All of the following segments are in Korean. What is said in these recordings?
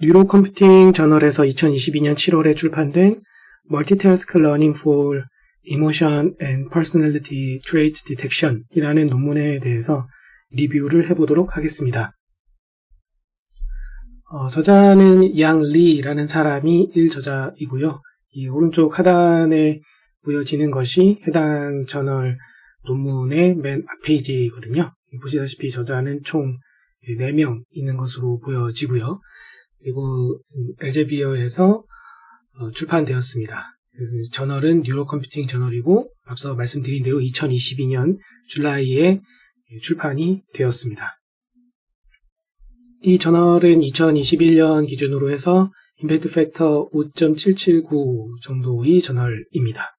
뉴로컴퓨팅 저널에서 2022년 7월에 출판된 Multitask Learning for Emotion and Personality Trait Detection 이라는 논문에 대해서 리뷰를 해보도록 하겠습니다. 저자는 양 리라는 사람이 1저자이고요. 이 오른쪽 하단에 보여지는 것이 해당 저널 논문의 맨 앞페이지거든요. 보시다시피 저자는 총 4명 있는 것으로 보여지고요. 그리고 엘제비어에서 출판되었습니다. 저널은 뉴로컴퓨팅 저널이고 앞서 말씀드린 대로 2022년 줄라이에 출판이 되었습니다. 이 저널은 2021년 기준으로 해서 임팩트 팩터 5.779 정도의 저널입니다.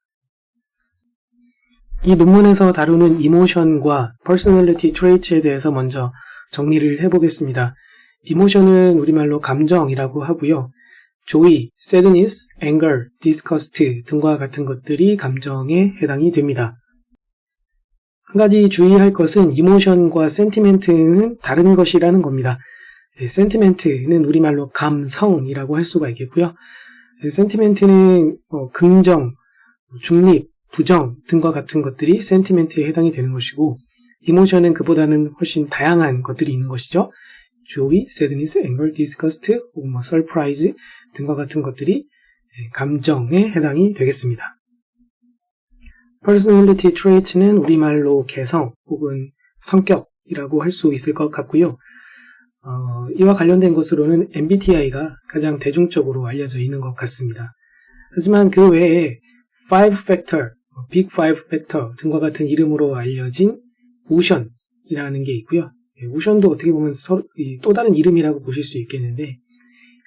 이 논문에서 다루는 이모션과 퍼스널리티 트레이트에 대해서 먼저 정리를 해보겠습니다. 이모션은 우리말로 감정이라고 하고요. 조이, sadness, anger, disgust 등과 같은 것들이 감정에 해당이 됩니다. 한 가지 주의할 것은 이모션과 센티멘트는 다른 것이라는 겁니다. 센티멘트는 우리말로 감성이라고 할 수가 있겠고요. 센티멘트는 긍정, 중립, 부정 등과 같은 것들이 센티멘트에 해당이 되는 것이고 이모션은 그보다는 훨씬 다양한 것들이 있는 것이죠. joy, sadness, anger, disgust, 혹은 surprise 등과 같은 것들이 감정에 해당이 되겠습니다. personality trait는 우리말로 개성 혹은 성격이라고 할 수 있을 것 같고요. 이와 관련된 것으로는 MBTI가 가장 대중적으로 알려져 있는 것 같습니다. 하지만 그 외에 5팩터, 빅 5팩터 등과 같은 이름으로 알려진 오션이라는 게 있고요. 오션도 어떻게 보면 또 다른 이름이라고 보실 수 있겠는데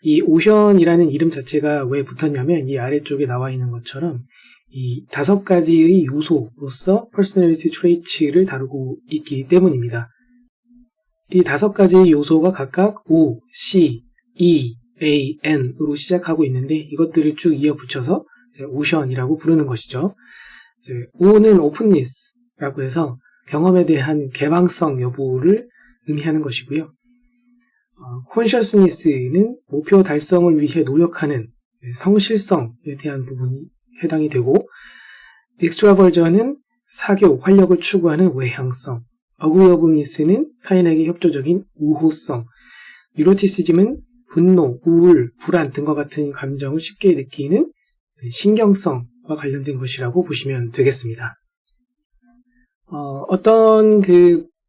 이 오션이라는 이름 자체가 왜 붙었냐면 이 아래쪽에 나와 있는 것처럼 이 5가지의 요소로서 personality traits를 다루고 있기 때문입니다. 이 5가지 요소가 각각 O, C, E, A, N으로 시작하고 있는데 이것들을 쭉 이어 붙여서 오션이라고 부르는 것이죠. O는 openness라고 해서 경험에 대한 개방성 여부를 의미하는 것이고요. consciousness는 목표 달성을 위해 노력하는 성실성에 대한 부분이 해당이 되고 extraversion은 사교, 활력을 추구하는 외향성, agreeableness는 타인에게 협조적인 우호성, neuroticism은 분노, 우울, 불안 등과 같은 감정을 쉽게 느끼는 신경성과 관련된 것이라고 보시면 되겠습니다. 어떤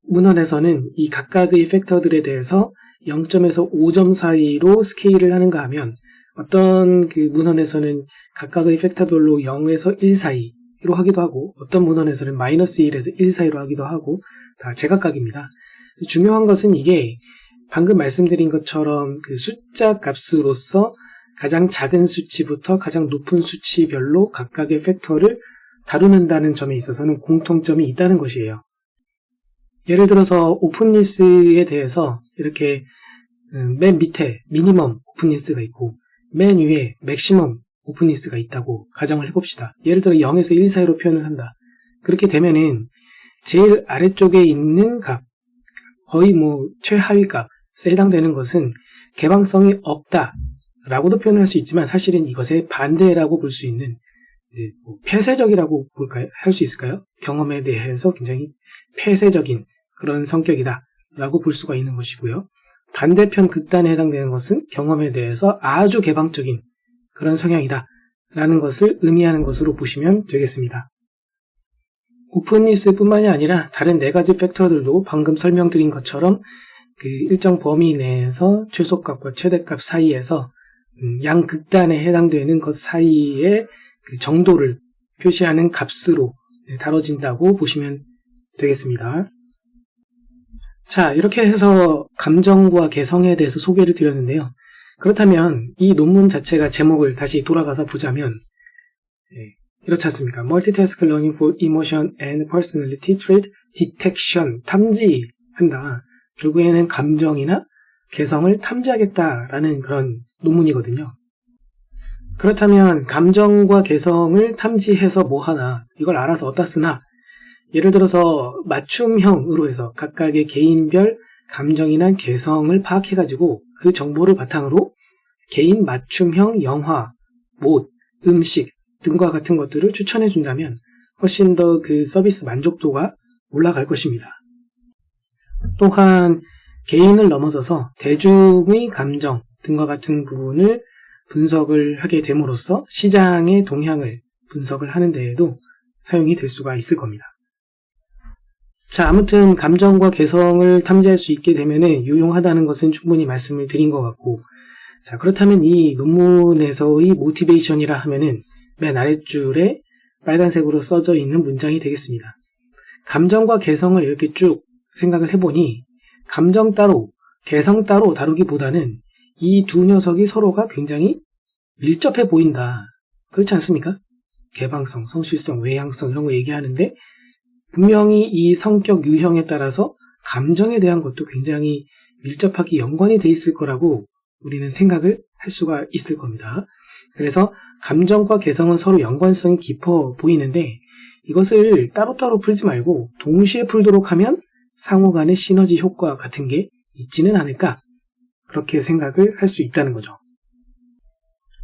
문헌에서는 이 각각의 팩터들에 대해서 0점에서 5점 사이로 스케일을 하는가 하면 어떤 문헌에서는 각각의 팩터별로 0에서 1 사이로 하기도 하고 어떤 문헌에서는 마이너스 1에서 1 사이로 하기도 하고 다 제각각입니다. 중요한 것은 이게 방금 말씀드린 것처럼 숫자 값으로서 가장 작은 수치부터 가장 높은 수치별로 각각의 팩터를 다루는다는 점에 있어서는 공통점이 있다는 것이에요. 예를 들어서 오픈니스에 대해서 이렇게 맨 밑에 미니멈 오픈니스가 있고 맨 위에 맥시멈 오픈니스가 있다고 가정을 해봅시다. 예를 들어 0에서 1 사이로 표현을 한다. 그렇게 되면은 제일 아래쪽에 있는 값, 거의 최하위 값에 해당되는 것은 개방성이 없다 라고도 표현할 수 있지만 사실은 이것의 반대라고 볼 수 있는 폐쇄적이라고 할 수 있을까요? 경험에 대해서 굉장히 폐쇄적인 그런 성격이다 라고 볼 수가 있는 것이고요. 반대편 극단에 해당되는 것은 경험에 대해서 아주 개방적인 그런 성향이다 라는 것을 의미하는 것으로 보시면 되겠습니다. 오픈니스 뿐만이 아니라 다른 4가지 팩터들도 방금 설명드린 것처럼 일정 범위 내에서 최소값과 최대값 사이에서 양극단에 해당되는 것 사이의 정도를 표시하는 값으로 다뤄진다고 보시면 되겠습니다. 자, 이렇게 해서 감정과 개성에 대해서 소개를 드렸는데요. 그렇다면 이 논문 자체가 제목을 다시 돌아가서 보자면 이렇지 않습니까? Multitask Learning for Emotion and Personality Trait Detection, 탐지한다. 결국에는 감정이나 개성을 탐지하겠다라는 그런 논문이거든요. 그렇다면 감정과 개성을 탐지해서 뭐하나, 이걸 알아서 어디다 쓰나, 예를 들어서 맞춤형으로 해서 각각의 개인별 감정이나 개성을 파악해가지고 그 정보를 바탕으로 개인 맞춤형 영화, 옷, 음식 등과 같은 것들을 추천해준다면 훨씬 더 그 서비스 만족도가 올라갈 것입니다. 또한 개인을 넘어서서 대중의 감정 등과 같은 부분을 분석을 하게 됨으로써 시장의 동향을 분석을 하는 데에도 사용이 될 수가 있을 겁니다. 자, 아무튼 감정과 개성을 탐지할 수 있게 되면 유용하다는 것은 충분히 말씀을 드린 것 같고, 자, 그렇다면 이 논문에서의 모티베이션이라 하면은 맨 아랫줄에 빨간색으로 써져 있는 문장이 되겠습니다. 감정과 개성을 이렇게 쭉 생각을 해보니 감정 따로, 개성 따로 다루기보다는 이 두 녀석이 서로가 굉장히 밀접해 보인다. 그렇지 않습니까? 개방성, 성실성, 외향성 이런 거 얘기하는데 분명히 이 성격 유형에 따라서 감정에 대한 것도 굉장히 밀접하게 연관이 돼 있을 거라고 우리는 생각을 할 수가 있을 겁니다. 그래서 감정과 개성은 서로 연관성이 깊어 보이는데 이것을 따로따로 풀지 말고 동시에 풀도록 하면 상호 간의 시너지 효과 같은 게 있지는 않을까, 그렇게 생각을 할 수 있다는 거죠.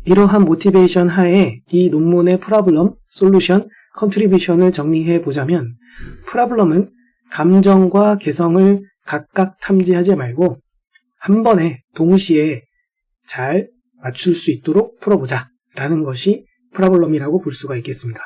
이러한 모티베이션 하에 이 논문의 프로블럼, 솔루션, 컨트리뷰션을 정리해 보자면 프로블럼은 감정과 개성을 각각 탐지하지 말고 한 번에 동시에 잘 맞출 수 있도록 풀어보자 라는 것이 프로블럼이라고 볼 수가 있겠습니다.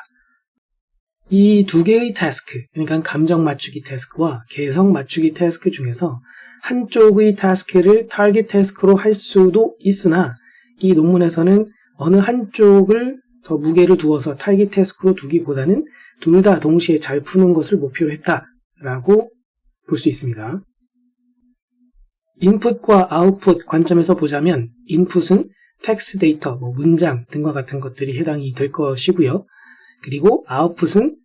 이 두 개의 태스크, 그러니까 감정 맞추기 태스크와 개성 맞추기 태스크 중에서 한쪽의 태스크를 타겟 태스크로 할 수도 있으나 이 논문에서는 어느 한쪽을 더 무게를 두어서 타겟 태스크로 두기보다는 둘 다 동시에 잘 푸는 것을 목표로 했다라고 볼 수 있습니다. 인풋과 아웃풋 관점에서 보자면 인풋은 텍스트 데이터, 문장 등과 같은 것들이 해당이 될 것이고요. 그리고 아웃풋은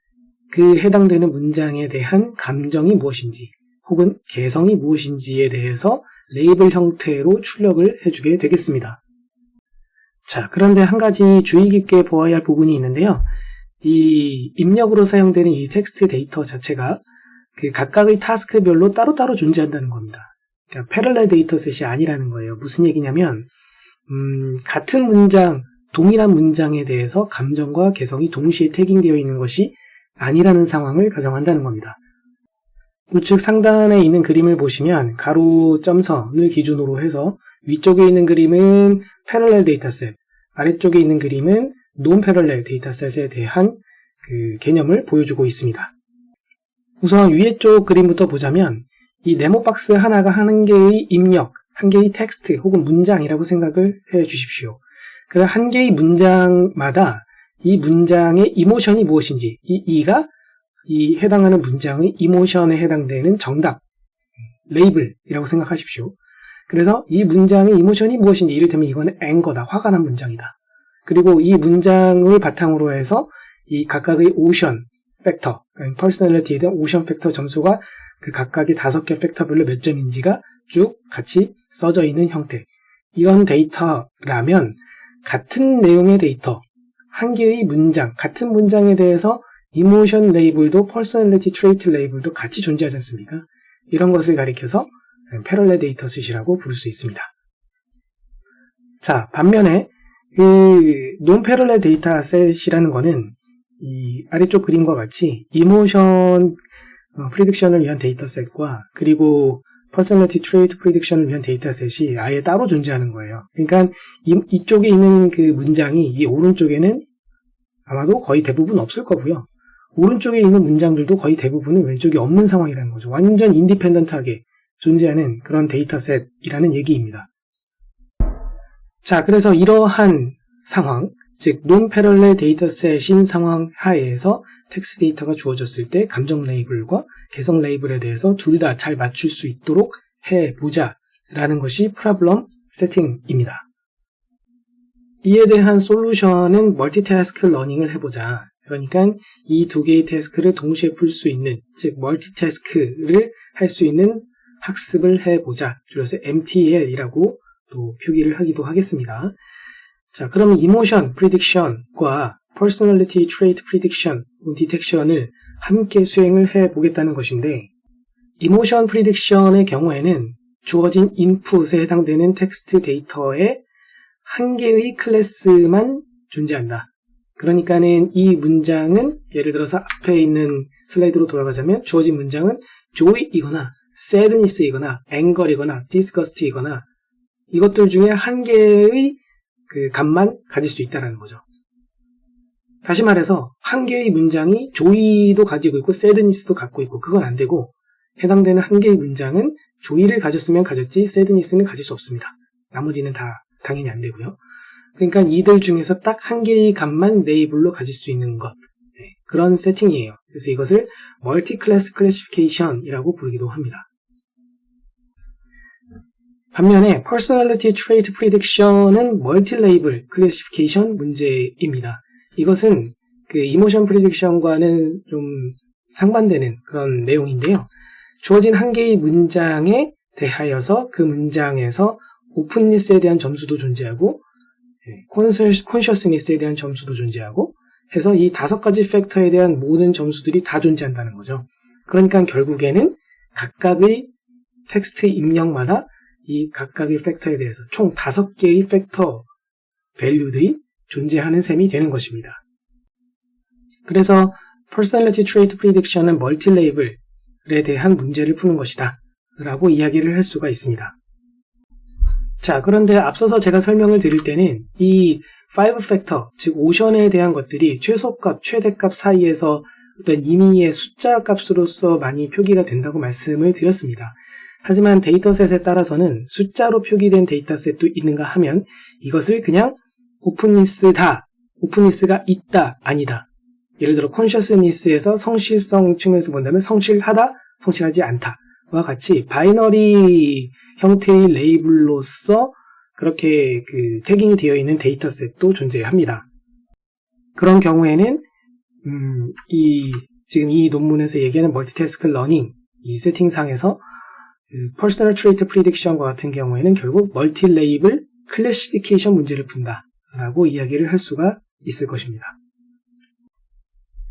그 해당되는 문장에 대한 감정이 무엇인지 혹은 개성이 무엇인지에 대해서 레이블 형태로 출력을 해주게 되겠습니다. 자, 그런데 한 가지 주의 깊게 보아야 할 부분이 있는데요. 이 입력으로 사용되는 이 텍스트 데이터 자체가 그 각각의 타스크별로 따로따로 존재한다는 겁니다. 그러니까 패럴렐 데이터셋이 아니라는 거예요. 무슨 얘기냐면 같은 문장, 동일한 문장에 대해서 감정과 개성이 동시에 태깅되어 있는 것이 아니라는 상황을 가정한다는 겁니다. 우측 상단에 있는 그림을 보시면 가로 점선을 기준으로 해서 위쪽에 있는 그림은 패럴렐 데이터셋, 아래쪽에 있는 그림은 논 패럴렐 데이터셋에 대한 그 개념을 보여주고 있습니다. 우선 위에 쪽 그림부터 보자면 이 네모 박스 하나가 한 개의 입력, 한 개의 텍스트 혹은 문장이라고 생각을 해 주십시오. 그 한 개의 문장마다 이 문장의 이모션이 무엇인지, 이가 이 해당하는 문장의 이모션에 해당되는 정답, 레이블이라고 생각하십시오. 그래서 이 문장의 이모션이 무엇인지, 이를테면 이거는 앵거다, 화가 난 문장이다. 그리고 이 문장을 바탕으로 해서 이 각각의 오션 팩터, 퍼스널리티에 대한 오션 팩터 점수가 그 각각의 5개 팩터별로 몇 점인지가 쭉 같이 써져 있는 형태. 이런 데이터라면 같은 내용의 데이터, 한 개의 문장, 같은 문장에 대해서 이모션 레이블도 퍼스널리티 트레이트 레이블도 같이 존재하지 않습니까? 이런 것을 가리켜서 패럴렐 데이터셋이라고 부를 수 있습니다. 자, 반면에 논 패럴렐 데이터셋이라는 거는 이 아래쪽 그림과 같이 이모션 프리딕션을 위한 데이터셋과 그리고 퍼스널리티 트레이트 프리딕션을 위한 데이터셋이 아예 따로 존재하는 거예요. 그러니까 이쪽에 있는 그 문장이 이 오른쪽에는 아마도 거의 대부분 없을 거고요. 오른쪽에 있는 문장들도 거의 대부분은 왼쪽에 없는 상황이라는 거죠. 완전 인디펜던트하게 존재하는 그런 데이터셋이라는 얘기입니다. 자, 그래서 이러한 상황, 즉 논패럴렐 데이터셋인 상황 하에서 텍스트 데이터가 주어졌을 때 감정 레이블과 개성 레이블에 대해서 둘 다 잘 맞출 수 있도록 해보자 라는 것이 프로블럼 세팅입니다. 이에 대한 솔루션은 멀티태스크 러닝을 해보자. 그러니까 이 두 개의 태스크를 동시에 풀 수 있는, 즉 멀티태스크를 할 수 있는 학습을 해보자. 줄여서 MTL이라고 또 표기를 하기도 하겠습니다. 자, 그러면 이모션 프리딕션과 퍼스널리티 트레이트 프리딕션, 디텍션을 함께 수행을 해보겠다는 것인데, 이모션 프리딕션의 경우에는 주어진 인풋에 해당되는 텍스트 데이터의 한 개의 클래스만 존재한다. 그러니까는 이 문장은 예를 들어서 앞에 있는 슬라이드로 돌아가자면 주어진 문장은 joy이거나 sadness이거나 anger이거나 disgust이거나 이것들 중에 한 개의 그 값만 가질 수 있다는 거죠. 다시 말해서 한 개의 문장이 joy도 가지고 있고 sadness도 갖고 있고 그건 안 되고 해당되는 한 개의 문장은 joy를 가졌으면 가졌지 sadness는 가질 수 없습니다. 나머지는 다 당연히 안 되고요. 그러니까 이들 중에서 딱 한 개의 값만 레이블로 가질 수 있는 것. 그런 세팅이에요. 그래서 이것을 멀티클래스 클래시피케이션이라고 부르기도 합니다. 반면에 퍼스널리티 트레이트 프리딕션은 멀티 레이블 클래시피케이션 문제입니다. 이것은 그 이모션 프리딕션과는 좀 상반되는 그런 내용인데요. 주어진 한 개의 문장에 대하여서 그 문장에서 오픈니스에 대한 점수도 존재하고 콘셔스니스에 대한 점수도 존재하고 해서 이 5가지 팩터에 대한 모든 점수들이 다 존재한다는 거죠. 그러니까 결국에는 각각의 텍스트 입력마다 이 각각의 팩터에 대해서 총 5개의 팩터 밸류들이 존재하는 셈이 되는 것입니다. 그래서 Personality Trait Prediction은 멀티 레이블에 대한 문제를 푸는 것이다 라고 이야기를 할 수가 있습니다. 자, 그런데 앞서서 제가 설명을 드릴 때는 이 5팩터, 즉 오션에 대한 것들이 최소값, 최대값 사이에서 어떤 임의의 숫자 값으로서 많이 표기가 된다고 말씀을 드렸습니다. 하지만 데이터셋에 따라서는 숫자로 표기된 데이터셋도 있는가 하면 이것을 그냥 오픈니스다, 오픈니스가 있다, 아니다. 예를 들어 콘셔스니스에서 성실성 측면에서 본다면 성실하다, 성실하지 않다와 같이 바이너리 형태의 레이블로서 그렇게 그 태깅이 되어 있는 데이터셋도 존재합니다. 그런 경우에는 지금 이 논문에서 얘기하는 멀티태스크 러닝 이 세팅상에서 그 퍼스널 트레이트 프리딕션과 같은 경우에는 결국 멀티 레이블 클래시피케이션 문제를 푼다라고 이야기를 할 수가 있을 것입니다.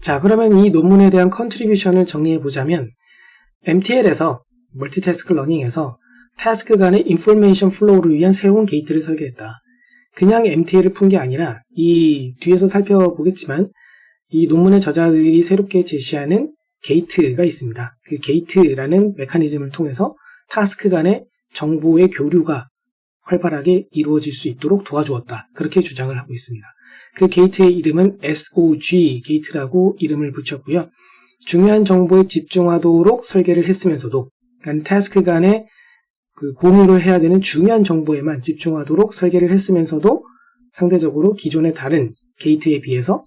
자, 그러면 이 논문에 대한 컨트리뷰션을 정리해 보자면 MTL에서 멀티태스크 러닝에서 태스크 간의 인포메이션 플로우를 위한 새로운 게이트를 설계했다. 그냥 MTL을 푼 게 아니라 이 뒤에서 살펴보겠지만 이 논문의 저자들이 새롭게 제시하는 게이트가 있습니다. 그 게이트라는 메커니즘을 통해서 타스크 간의 정보의 교류가 활발하게 이루어질 수 있도록 도와주었다. 그렇게 주장을 하고 있습니다. 그 게이트의 이름은 SOG 게이트라고 이름을 붙였고요. 중요한 정보에 집중하도록 설계를 했으면서도 그러니까 타스크 간의 그 공유를 해야 되는 중요한 정보에만 집중하도록 설계를 했으면서도 상대적으로 기존의 다른 게이트에 비해서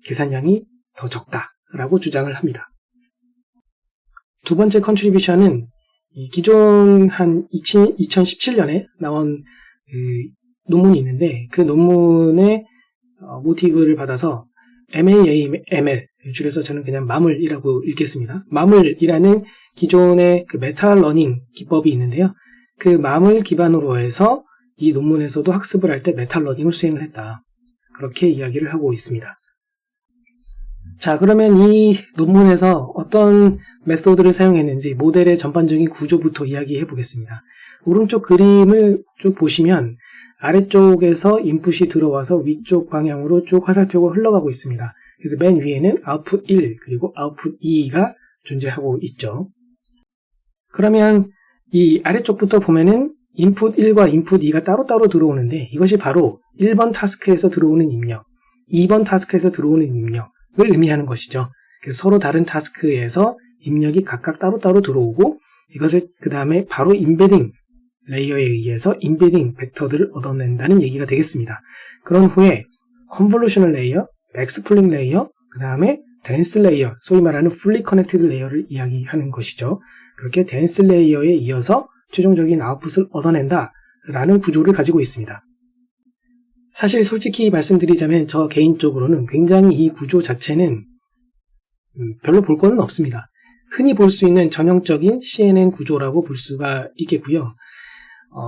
계산량이 더 적다라고 주장을 합니다. 두 번째 컨트리뷰션은 기존 한 2017년에 나온 그 논문이 있는데 그 논문의 모티브를 받아서 MAML, 줄여서 저는 그냥 마물이라고 읽겠습니다. 마물이라는 기존의 그 메타러닝 기법이 있는데요. 그 마물 기반으로 해서 이 논문에서도 학습을 할 때 메타러닝을 수행을 했다. 그렇게 이야기를 하고 있습니다. 자, 그러면 이 논문에서 어떤 메소드를 사용했는지 모델의 전반적인 구조부터 이야기해 보겠습니다. 오른쪽 그림을 쭉 보시면 아래쪽에서 인풋이 들어와서 위쪽 방향으로 쭉 화살표가 흘러가고 있습니다. 그래서 맨 위에는 아웃풋 1 그리고 아웃풋 2가 존재하고 있죠. 그러면 이 아래쪽부터 보면은 인풋 1과 인풋 2가 따로따로 들어오는데 이것이 바로 1번 타스크에서 들어오는 입력, 2번 타스크에서 들어오는 입력을 의미하는 것이죠. 그래서 서로 다른 타스크에서 입력이 각각 따로따로 들어오고 이것을 그 다음에 바로 임베딩 레이어에 의해서 임베딩 벡터들을 얻어낸다는 얘기가 되겠습니다. 그런 후에 컨볼루셔널 레이어, 엑스플링 레이어, 그 다음에 댄스 레이어, 소위 말하는 풀리 커넥티드 레이어를 이야기하는 것이죠. 그렇게 댄스 레이어에 이어서 최종적인 아웃풋을 얻어낸다라는 구조를 가지고 있습니다. 사실 솔직히 말씀드리자면 저 개인적으로는 굉장히 이 구조 자체는 별로 볼 거는 없습니다. 흔히 볼 수 있는 전형적인 CNN 구조라고 볼 수가 있겠고요.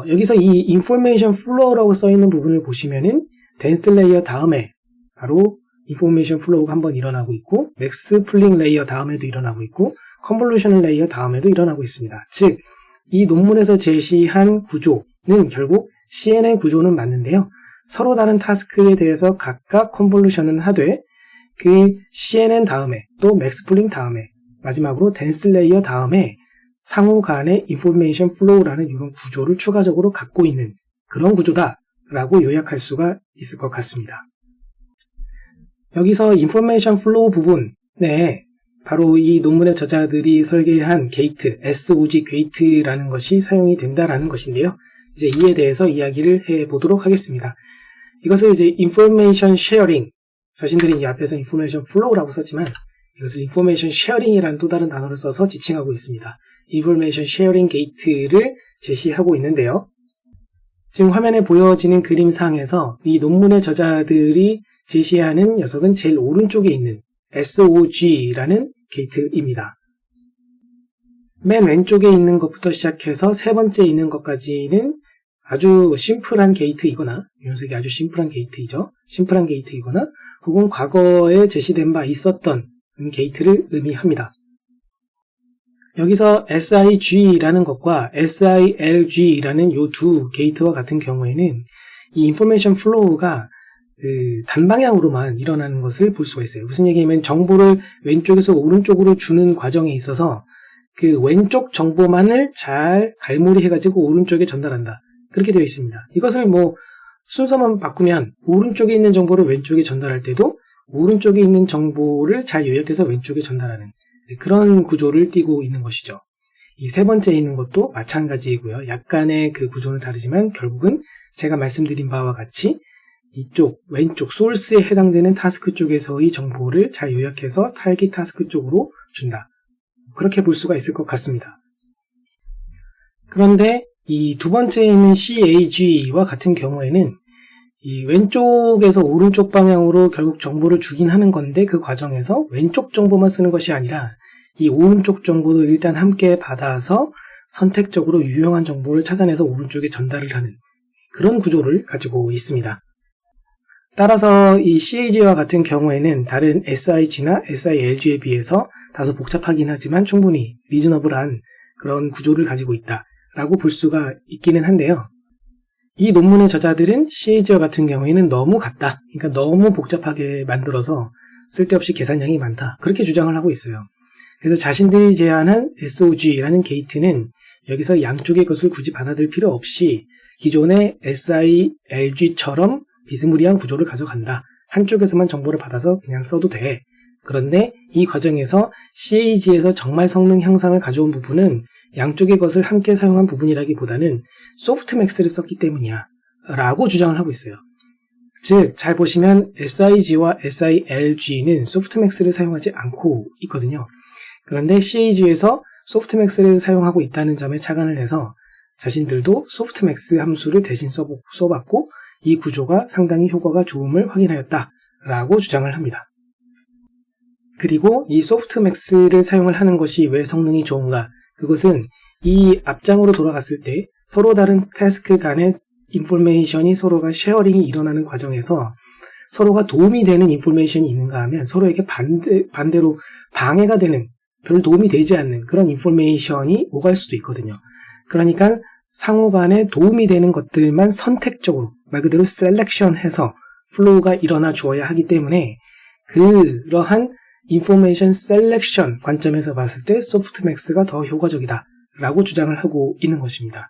여기서 이 인포메이션 플로우라고 써있는 부분을 보시면은 댄스 레이어 다음에 바로 인포메이션 플로우가 한번 일어나고 있고 맥스 풀링 레이어 다음에도 일어나고 있고 컨볼루셔널 레이어 다음에도 일어나고 있습니다. 즉, 이 논문에서 제시한 구조는 결국 CNN 구조는 맞는데요. 서로 다른 타스크에 대해서 각각 컨볼루션을 하되 그 CNN 다음에 또 맥스플링 다음에 마지막으로 덴스 레이어 다음에 상호 간의 인포메이션 플로우라는 이런 구조를 추가적으로 갖고 있는 그런 구조다라고 요약할 수가 있을 것 같습니다. 여기서 인포메이션 플로우 부분에 바로 이 논문의 저자들이 설계한 게이트, SOG 게이트라는 것이 사용이 된다라는 것인데요. 이제 이에 대해서 이야기를 해보도록 하겠습니다. 이것을 이제 인포메이션 쉐어링, 자신들이 이 앞에서 인포메이션 플로우라고 썼지만 이것을 인포메이션 쉐어링이라는 또 다른 단어를 써서 지칭하고 있습니다. 인포메이션 쉐어링 게이트를 제시하고 있는데요. 지금 화면에 보여지는 그림상에서 이 논문의 저자들이 제시하는 녀석은 제일 오른쪽에 있는 SOG라는 게이트입니다. 맨 왼쪽에 있는 것부터 시작해서 세 번째 있는 것까지는 아주 심플한 게이트이거나, 이 녀석이 아주 심플한 게이트이죠. 심플한 게이트이거나 혹은 과거에 제시된 바 있었던 게이트를 의미합니다. 여기서 SIG라는 것과 SILG라는 이 두 게이트와 같은 경우에는 이 인포메이션 플로우가 단방향으로만 일어나는 것을 볼 수가 있어요. 무슨 얘기냐면 정보를 왼쪽에서 오른쪽으로 주는 과정에 있어서 그 왼쪽 정보만을 잘 갈무리해가지고 오른쪽에 전달한다. 그렇게 되어 있습니다. 이것을 뭐 순서만 바꾸면 오른쪽에 있는 정보를 왼쪽에 전달할 때도 오른쪽에 있는 정보를 잘 요약해서 왼쪽에 전달하는 그런 구조를 띠고 있는 것이죠. 이 세 번째 있는 것도 마찬가지이고요. 약간의 그 구조는 다르지만 결국은 제가 말씀드린 바와 같이 이쪽 왼쪽 소스에 해당되는 타스크 쪽에서의 정보를 잘 요약해서 타깃 타스크 쪽으로 준다. 그렇게 볼 수가 있을 것 같습니다. 그런데 이 두 번째에 있는 CAG와 같은 경우에는 이 왼쪽에서 오른쪽 방향으로 결국 정보를 주긴 하는 건데 그 과정에서 왼쪽 정보만 쓰는 것이 아니라 이 오른쪽 정보도 일단 함께 받아서 선택적으로 유용한 정보를 찾아내서 오른쪽에 전달을 하는 그런 구조를 가지고 있습니다. 따라서 이 CAG와 같은 경우에는 다른 SIG나 SILG에 비해서 다소 복잡하긴 하지만 충분히 리즈너블한 그런 구조를 가지고 있다라고 볼 수가 있기는 한데요. 이 논문의 저자들은 CAG와 같은 경우에는 너무 같다. 그러니까 너무 복잡하게 만들어서 쓸데없이 계산량이 많다. 그렇게 주장을 하고 있어요. 그래서 자신들이 제안한 SOG라는 게이트는 여기서 양쪽의 것을 굳이 받아들일 필요 없이 기존의 SILG처럼 비스무리한 구조를 가져간다. 한쪽에서만 정보를 받아서 그냥 써도 돼. 그런데 이 과정에서 CAG에서 정말 성능 향상을 가져온 부분은 양쪽의 것을 함께 사용한 부분이라기보다는 소프트맥스를 썼기 때문이야 라고 주장을 하고 있어요. 즉, 잘 보시면 SIG와 SILG는 소프트맥스를 사용하지 않고 있거든요. 그런데 CAG에서 소프트맥스를 사용하고 있다는 점에 착안을 해서 자신들도 소프트맥스 함수를 대신 써봤고 이 구조가 상당히 효과가 좋음을 확인하였다 라고 주장을 합니다. 그리고 이 소프트맥스를 사용을 하는 것이 왜 성능이 좋은가? 그것은 이 앞장으로 돌아갔을 때 서로 다른 태스크 간의 인포메이션이 서로가 쉐어링이 일어나는 과정에서 서로가 도움이 되는 인포메이션이 있는가 하면 서로에게 반대로 방해가 되는 별 도움이 되지 않는 그런 인포메이션이 오갈 수도 있거든요. 그러니까 상호 간에 도움이 되는 것들만 선택적으로 말 그대로 셀렉션해서 플로우가 일어나 주어야 하기 때문에 그러한 인포메이션 셀렉션 관점에서 봤을 때 소프트맥스가 더 효과적이다 라고 주장을 하고 있는 것입니다.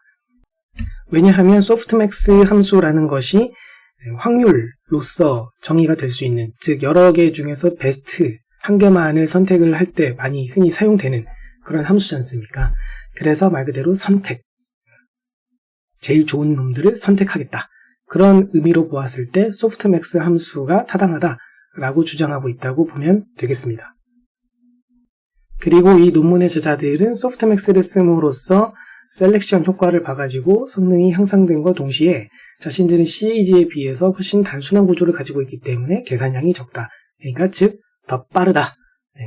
왜냐하면 소프트맥스 함수라는 것이 확률로서 정의가 될 수 있는, 즉 여러 개 중에서 베스트 한 개만을 선택을 할 때 많이 흔히 사용되는 그런 함수지 않습니까? 그래서 말 그대로 선택, 제일 좋은 놈들을 선택하겠다. 그런 의미로 보았을 때 소프트맥스 함수가 타당하다라고 주장하고 있다고 보면 되겠습니다. 그리고 이 논문의 저자들은 소프트맥스를 씀으로써 셀렉션 효과를 봐가지고 성능이 향상된과 동시에 자신들은 CAG에 비해서 훨씬 단순한 구조를 가지고 있기 때문에 계산량이 적다. 그러니까 즉 더 빠르다.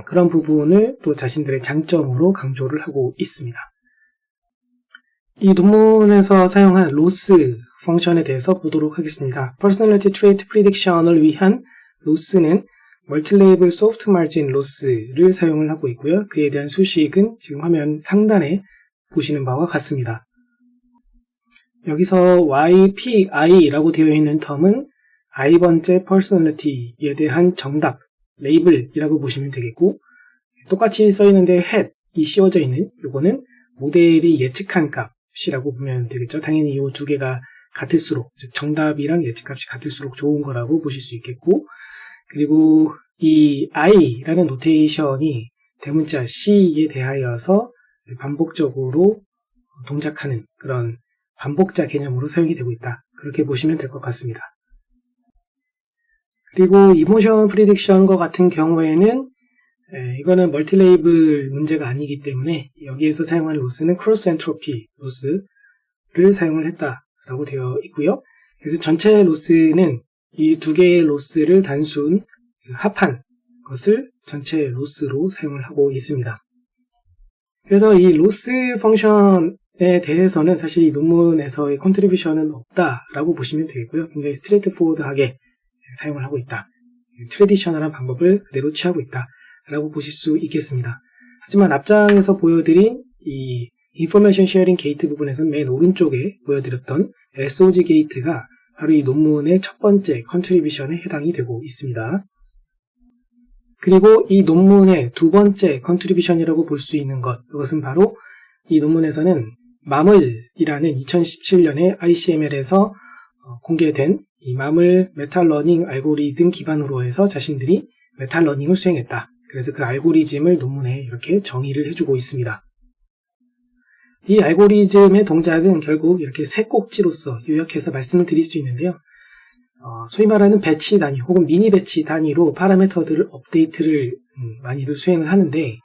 그런 부분을 또 자신들의 장점으로 강조를 하고 있습니다. 이 논문에서 사용한 로스 펑션에 대해서 보도록 하겠습니다. Personality Trait Prediction을 위한 로스는 멀티레이블 소프트 마진 로스를 사용을 하고 있고요. 그에 대한 수식은 지금 화면 상단에 보시는 바와 같습니다. 여기서 YPI라고 되어 있는 텀은 i번째 personality에 대한 정답, 레이블이라고 보시면 되겠고, 똑같이 써있는데 hat이 씌워져 있는 요거는 모델이 예측한 값이라고 보면 되겠죠. 당연히 이 두 개가 같을수록, 즉 정답이랑 예측값이 같을수록 좋은 거라고 보실 수 있겠고, 그리고 이 i라는 노테이션이 대문자 C에 대하여서 반복적으로 동작하는 그런 반복자 개념으로 사용이 되고 있다. 그렇게 보시면 될 것 같습니다. 그리고 이모션 프리딕션과 같은 경우에는 이거는 멀티레이블 문제가 아니기 때문에 여기에서 사용하는 로스는 크로스 엔트로피 로스를 사용을 했다라고 되어 있고요. 그래서 전체 로스는 이 두 개의 로스를 단순 합한 것을 전체 로스로 사용을 하고 있습니다. 그래서 이 로스 펑션에 대해서는 사실 이 논문에서의 컨트리뷰션은 없다라고 보시면 되겠고요. 굉장히 스트레이트 포워드하게 사용을 하고 있다. 트래디셔널한 방법을 그대로 취하고 있다라고 보실 수 있겠습니다. 하지만 앞장에서 보여드린 이 인포메이션 쉐어링 게이트 부분에서는 맨 오른쪽에 보여드렸던 SOG 게이트가 바로 이 논문의 첫 번째 컨트리뷰션에 해당이 되고 있습니다. 그리고 이 논문의 두 번째 컨트리뷰션이라고 볼 수 있는 것, 그것은 바로 이 논문에서는 마물이라는 2017년에 ICML에서 공개된 이 마물 메타러닝 알고리즘 기반으로 해서 자신들이 메타러닝을 수행했다. 그래서 그 알고리즘을 논문에 이렇게 정의를 해주고 있습니다. 이 알고리즘의 동작은 결국 이렇게 세 꼭지로서 요약해서 말씀을 드릴 수 있는데요. 소위 말하는 배치 단위 혹은 미니 배치 단위로 파라미터들을 업데이트를 많이들 수행을 하는데,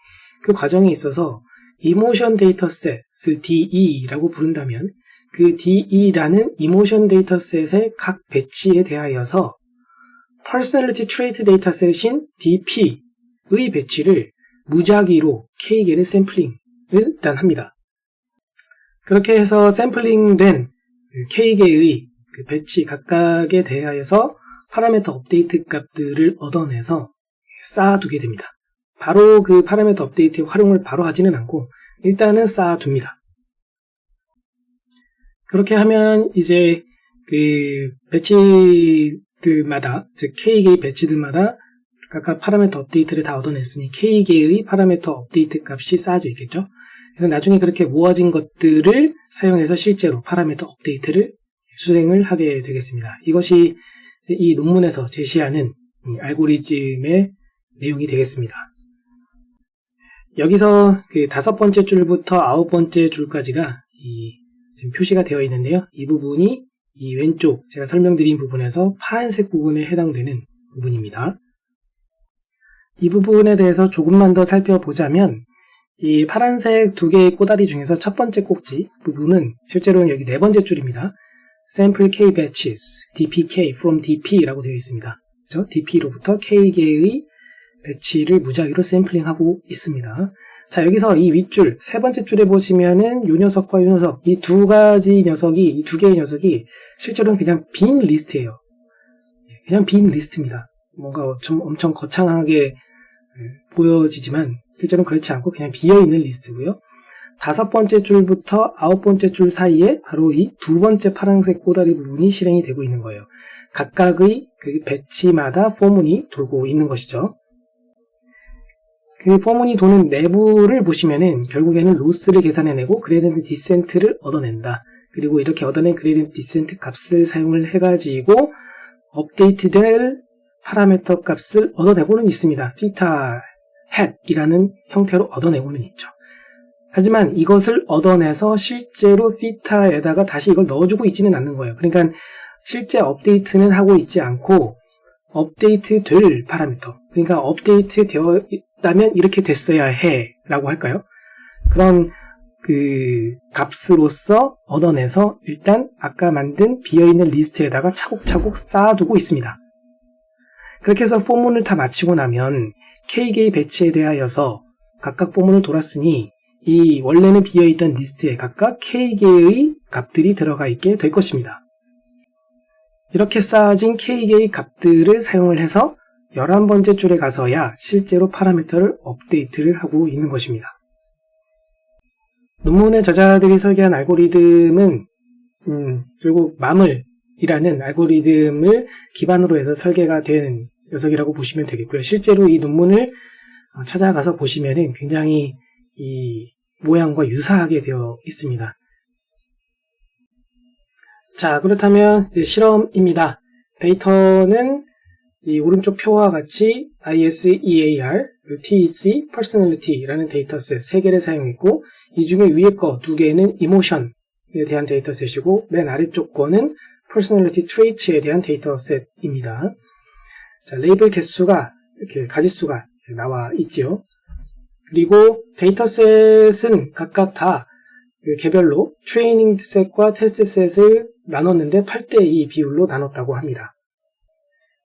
그 과정에 있어서 이모션 데이터셋을 DE라고 부른다면 그 DE라는 이모션 데이터셋의 각 배치에 대하여서 퍼스널리티 트레이트 데이터셋인 DP의 배치를 무작위로 K개의 샘플링을 일단 합니다. 그렇게 해서 샘플링된 K개의 그 배치 각각에 대하여서 파라미터 업데이트 값들을 얻어내서 쌓아두게 됩니다. 바로 그 파라미터 업데이트 활용을 바로 하지는 않고 일단은 쌓아둡니다. 그렇게 하면 이제 그 배치들마다, 즉 K개의 배치들마다 각각 파라미터 업데이트를 다 얻어냈으니 K개의 파라미터 업데이트 값이 쌓아져 있겠죠. 그래서 나중에 그렇게 모아진 것들을 사용해서 실제로 파라미터 업데이트를 수행을 하게 되겠습니다. 이것이 이 논문에서 제시하는 이 알고리즘의 내용이 되겠습니다. 여기서 그 5번째 줄부터 9번째 줄까지가 지금 표시가 되어 있는데요. 이 부분이 이 왼쪽 제가 설명드린 부분에서 파란색 부분에 해당되는 부분입니다. 이 부분에 대해서 조금만 더 살펴보자면 이 파란색 두 개의 꼬다리 중에서 첫 번째 꼭지 부분은 실제로는 여기 네 번째 줄입니다. Sample K batches, DPK from DP라고 되어 있습니다. 그렇죠? DP로부터 K개의 배치를 무작위로 샘플링하고 있습니다. 자, 여기서 이 윗줄, 세 번째 줄에 보시면은 요 녀석과 요 녀석, 이 두 가지 녀석이, 이 두 개의 녀석이 실제로는 그냥 빈 리스트예요. 그냥 빈 리스트입니다. 뭔가 좀 엄청 거창하게 보여지지만 실제로는 그렇지 않고 그냥 비어있는 리스트고요. 5번째 줄부터 9번째 줄 사이에 바로 이 두 번째 파란색 꼬다리 부분이 실행이 되고 있는 거예요. 각각의 그 배치마다 포문이 돌고 있는 것이죠. 그 포문이 도는 내부를 보시면은 결국에는 로스를 계산해내고 그레디언트 디센트를 얻어낸다. 그리고 이렇게 얻어낸 그레디언트 디센트 값을 사용을 해가지고 업데이트될 파라미터 값을 얻어내고는 있습니다. theta hat이라는 형태로 얻어내고는 있죠. 하지만 이것을 얻어내서 실제로 theta에다가 다시 이걸 넣어주고 있지는 않는 거예요. 그러니까 실제 업데이트는 하고 있지 않고 업데이트 될 파라미터, 그러니까 업데이트 되어 있다면 이렇게 됐어야 해 라고 할까요? 그런 그 값으로서 얻어내서 일단 아까 만든 비어있는 리스트에다가 차곡차곡 쌓아두고 있습니다. 그렇게 해서 포문을 다 마치고 나면 K개의 배치에 대하여서 각각 포문을 돌았으니 이 원래는 비어있던 리스트에 각각 K개의 값들이 들어가 있게 될 것입니다. 이렇게 쌓아진 K개의 값들을 사용을 해서 11번째 줄에 가서야 실제로 파라미터를 업데이트를 하고 있는 것입니다. 논문의 저자들이 설계한 알고리즘은 그리고 마물이라는 알고리즘을 기반으로 해서 설계가 된 녀석이라고 보시면 되겠고요. 실제로 이 논문을 찾아가서 보시면은 굉장히 이 모양과 유사하게 되어 있습니다. 자, 그렇다면 이제 실험입니다. 데이터는 이 오른쪽 표와 같이 ISEAR, TEC, Personality라는 데이터셋 3개를 사용했고, 이 중에 위에 거 2개는 Emotion에 대한 데이터셋이고, 맨 아래쪽 거는 Personality Traits에 대한 데이터셋입니다. 자, 레이블 개수가 이렇게 가지수가 나와 있지요. 그리고 데이터셋은 각각 다 개별로 트레이닝 셋과 테스트 셋을 나눴는데 8:2 비율로 나눴다고 합니다.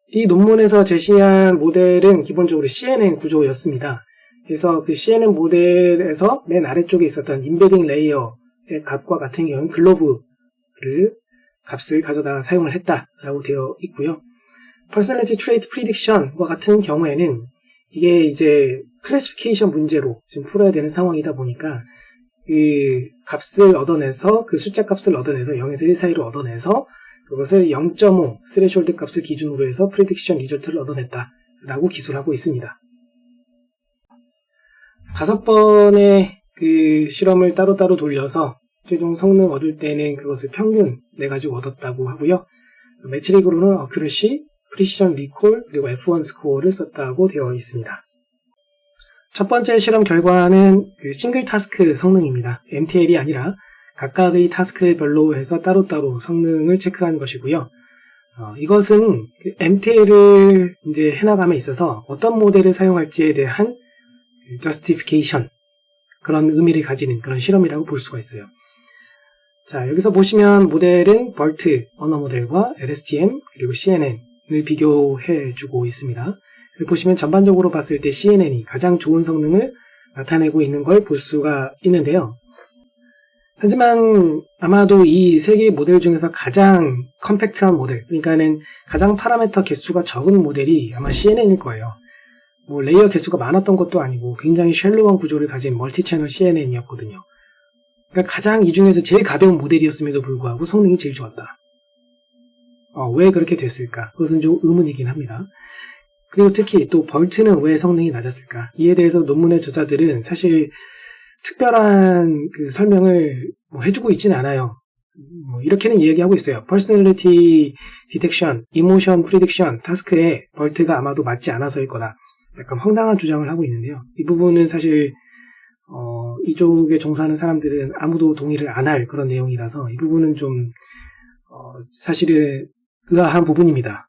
이 논문에서 제시한 모델은 기본적으로 CNN 구조였습니다. 그래서 그 CNN 모델에서 맨 아래쪽에 있었던 인베딩 레이어의 값과 같은 경우는 글로브를 값을 가져다 사용을 했다라고 되어 있고요. Personality Trait Prediction과 같은 경우에는 이게 이제 클래시피케이션 문제로 지금 풀어야 되는 상황이다 보니까 그 값을 얻어내서 그 숫자 값을 얻어내서 0에서 1 사이로 얻어내서 그것을 0.5 스레숄드 값을 기준으로 해서 프리딕션 리절트를 얻어냈다라고 기술하고 있습니다. 5번의 그 실험을 따로따로 돌려서 최종 성능 얻을 때는 그것을 평균 내가지고 얻었다고 하고요. 매트릭으로는 어큐러시, 프리시전 리콜, 그리고 F1 스코어를 썼다고 되어 있습니다. 첫 번째 실험 결과는 그 싱글 타스크 성능입니다. MTL이 아니라 각각의 타스크별로 해서 따로따로 성능을 체크한 것이고요. 이것은 MTL을 이제 해나감에 있어서 어떤 모델을 사용할지에 대한 justification, 그런 의미를 가지는 그런 실험이라고 볼 수가 있어요. 자, 여기서 보시면 모델은 BERT 언어 모델과 LSTM 그리고 CNN을 비교해 주고 있습니다. 보시면 전반적으로 봤을 때 CNN이 가장 좋은 성능을 나타내고 있는 걸 볼 수가 있는데요. 하지만 아마도 이 세 개의 모델 중에서 가장 컴팩트한 모델, 그러니까는 가장 파라미터 개수가 적은 모델이 아마 CNN일 거예요. 뭐 레이어 개수가 많았던 것도 아니고 굉장히 쉘로한 구조를 가진 멀티채널 CNN이었거든요. 그러니까 가장 이 중에서 제일 가벼운 모델이었음에도 불구하고 성능이 제일 좋았다. 왜 그렇게 됐을까? 그것은 좀 의문이긴 합니다. 그리고 특히 또 BERT는 왜 성능이 낮았을까? 이에 대해서 논문의 저자들은 사실 특별한 그 설명을 해주고 있지는 않아요. 이렇게는 이야기하고 있어요. Personality Detection, Emotion Prediction 타스크에 BERT가 아마도 맞지 않아서일 거다. 약간 황당한 주장을 하고 있는데요. 이 부분은 사실 이쪽에 종사하는 사람들은 아무도 동의를 안 할 그런 내용이라서 이 부분은 좀 사실은 의아한 부분입니다.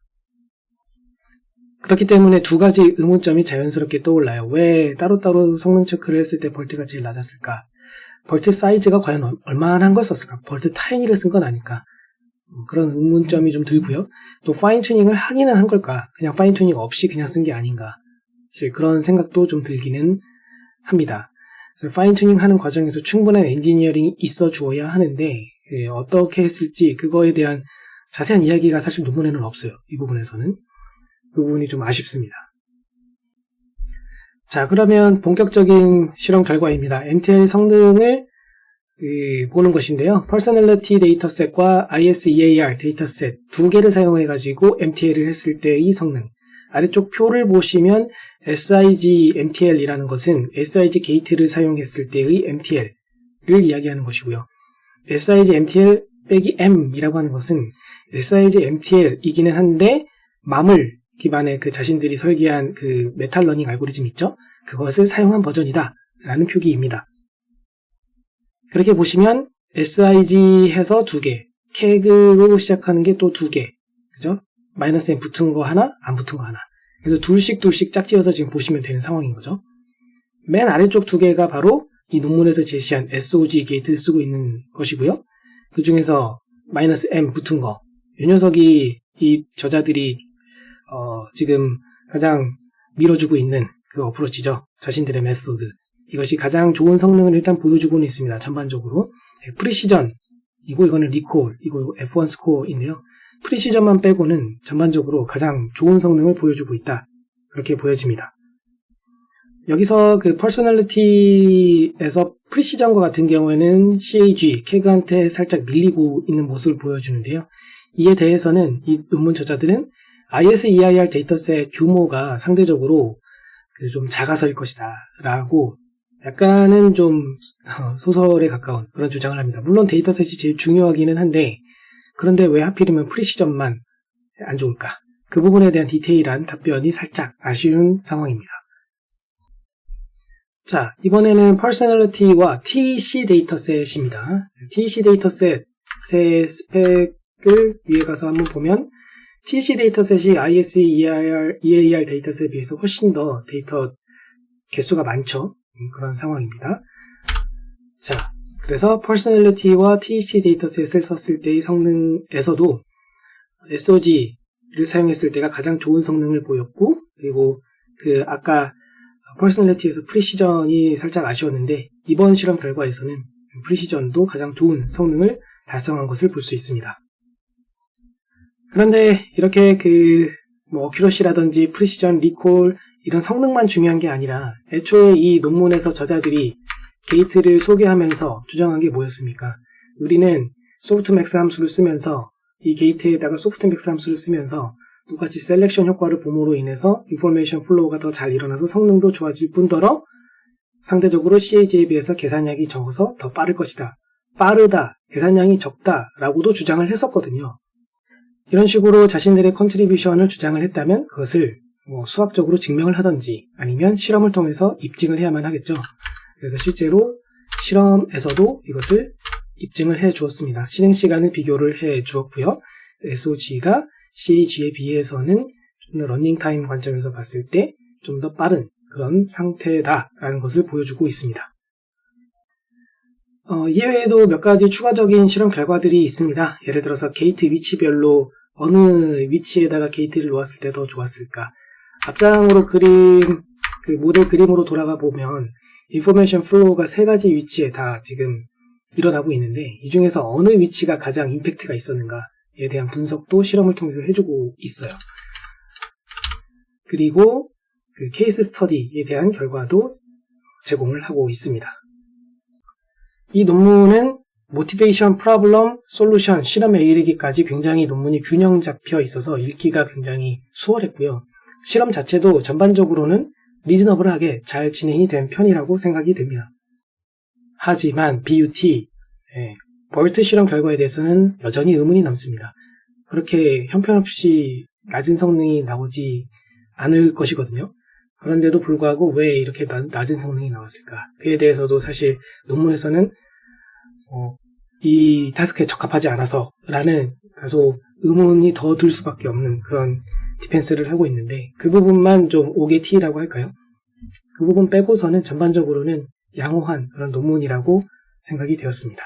그렇기 때문에 두 가지 의문점이 자연스럽게 떠올라요. 왜 따로따로 성능 체크를 했을 때 BERT가 제일 낮았을까? BERT 사이즈가 과연 얼마나 한 걸 썼을까? BERT 타이니를 쓴 건 아닐까? 그런 의문점이 좀 들고요. 또 파인 튜닝을 하기는 한 걸까? 그냥 파인 튜닝 없이 그냥 쓴 게 아닌가? 그런 생각도 좀 들기는 합니다. 파인 튜닝 하는 과정에서 충분한 엔지니어링이 있어 주어야 하는데 어떻게 했을지 그거에 대한 자세한 이야기가 사실 논문에는 없어요. 이 부분에서는. 그 부분이 좀 아쉽습니다. 자, 그러면 본격적인 실험 결과입니다. MTL 성능을 보는 것인데요. Personality 데이터셋과 ISEAR 데이터셋 2개를 사용해가지고 MTL을 했을 때의 성능. 아래쪽 표를 보시면 SIG MTL이라는 것은 SIG 게이트를 사용했을 때의 MTL을 이야기하는 것이고요. SIG MTL 빼기 M이라고 하는 것은 SIG MTL이기는 한데 마물 기반의 그 자신들이 설계한 그 메탈 러닝 알고리즘 있죠? 그것을 사용한 버전이다 라는 표기입니다. 그렇게 보시면 SIG 해서 2개, CAG로 시작하는 게 또 2개, 그죠? 마이너스 M 붙은 거 하나, 안 붙은 거 하나. 그래서 둘씩 짝지어서 지금 보시면 되는 상황인 거죠. 맨 아래쪽 2개가 바로 이 논문에서 제시한 SOG 게이트를 쓰고 있는 것이고요. 그 중에서 마이너스 M 붙은 거, 이 녀석이 이 저자들이 지금 가장 밀어주고 있는 그 어프로치죠. 자신들의 메소드. 이것이 가장 좋은 성능을 일단 보여주고는 있습니다. 전반적으로. 프리시전, 이거는 리콜, 이거 F1 스코어인데요. 프리시전만 빼고는 전반적으로 가장 좋은 성능을 보여주고 있다. 그렇게 보여집니다. 여기서 그 퍼스널리티에서 프리시전과 같은 경우에는 캐그한테 살짝 밀리고 있는 모습을 보여주는데요. 이에 대해서는 이 논문 저자들은 ISEIR 데이터셋 규모가 상대적으로 좀 작아서일 것이다 라고 약간은 좀 소설에 가까운 그런 주장을 합니다. 물론 데이터셋이 제일 중요하기는 한데 그런데 왜 하필이면 프리시전만 안 좋을까? 그 부분에 대한 디테일한 답변이 살짝 아쉬운 상황입니다. 자, 이번에는 퍼스널리티와 TEC 데이터셋입니다. TEC 데이터셋의 스펙을 위에 가서 한번 보면 TEC 데이터셋이 ISEIR 데이터셋에 비해서 훨씬 더 데이터 개수가 많죠. 그런 상황입니다. 자, 그래서 퍼스널리티와 TEC 데이터셋을 썼을 때의 성능에서도 SOG를 사용했을 때가 가장 좋은 성능을 보였고, 그리고 아까 퍼스널리티에서 프리시전이 살짝 아쉬웠는데 이번 실험 결과에서는 프리시전도 가장 좋은 성능을 달성한 것을 볼 수 있습니다. 그런데 이렇게 어큐러시라든지 프리시전, 리콜 이런 성능만 중요한 게 아니라 애초에 이 논문에서 저자들이 게이트를 소개하면서 주장한 게 뭐였습니까? 우리는 소프트맥스 함수를 쓰면서 이 게이트에다가 소프트맥스 함수를 쓰면서 똑같이 셀렉션 효과를 봄으로 인해서 인포메이션 플로우가 더 잘 일어나서 성능도 좋아질 뿐더러 상대적으로 CAG에 비해서 계산량이 적어서 더 빠를 것이다. 빠르다, 계산량이 적다 라고도 주장을 했었거든요. 이런 식으로 자신들의 컨트리뷰션을 주장을 했다면 그것을 수학적으로 증명을 하든지 아니면 실험을 통해서 입증을 해야만 하겠죠. 그래서 실제로 실험에서도 이것을 입증을 해 주었습니다. 실행 시간을 비교를 해 주었고요. SOG가 CAG에 비해서는 좀 더 러닝타임 관점에서 봤을 때 좀 더 빠른 그런 상태다라는 것을 보여주고 있습니다. 이외에도 몇 가지 추가적인 실험 결과들이 있습니다. 예를 들어서 게이트 위치별로 어느 위치에다가 게이트를 놓았을 때 더 좋았을까. 앞장으로 모델 그림으로 돌아가 보면 인포메이션 플로우가 3가지 위치에 다 지금 일어나고 있는데 이 중에서 어느 위치가 가장 임팩트가 있었는가에 대한 분석도 실험을 통해서 해주고 있어요. 그리고 케이스 스터디에 대한 결과도 제공을 하고 있습니다. 이 논문은 모티베이션, 프로블럼, 솔루션, 실험에 이르기까지 굉장히 논문이 균형 잡혀 있어서 읽기가 굉장히 수월했고요. 실험 자체도 전반적으로는 리즈너블하게 잘 진행이 된 편이라고 생각이 됩니다. 하지만 BUT, 벌트 실험 결과에 대해서는 여전히 의문이 남습니다. 그렇게 형편없이 낮은 성능이 나오지 않을 것이거든요. 그런데도 불구하고 왜 이렇게 낮은 성능이 나왔을까? 그에 대해서도 사실 논문에서는 이 타스크에 적합하지 않아서 라는 다소 의문이 더 들 수밖에 없는 그런 디펜스를 하고 있는데 그 부분만 좀 옥의 T라고 할까요? 그 부분 빼고서는 전반적으로는 양호한 그런 논문이라고 생각이 되었습니다.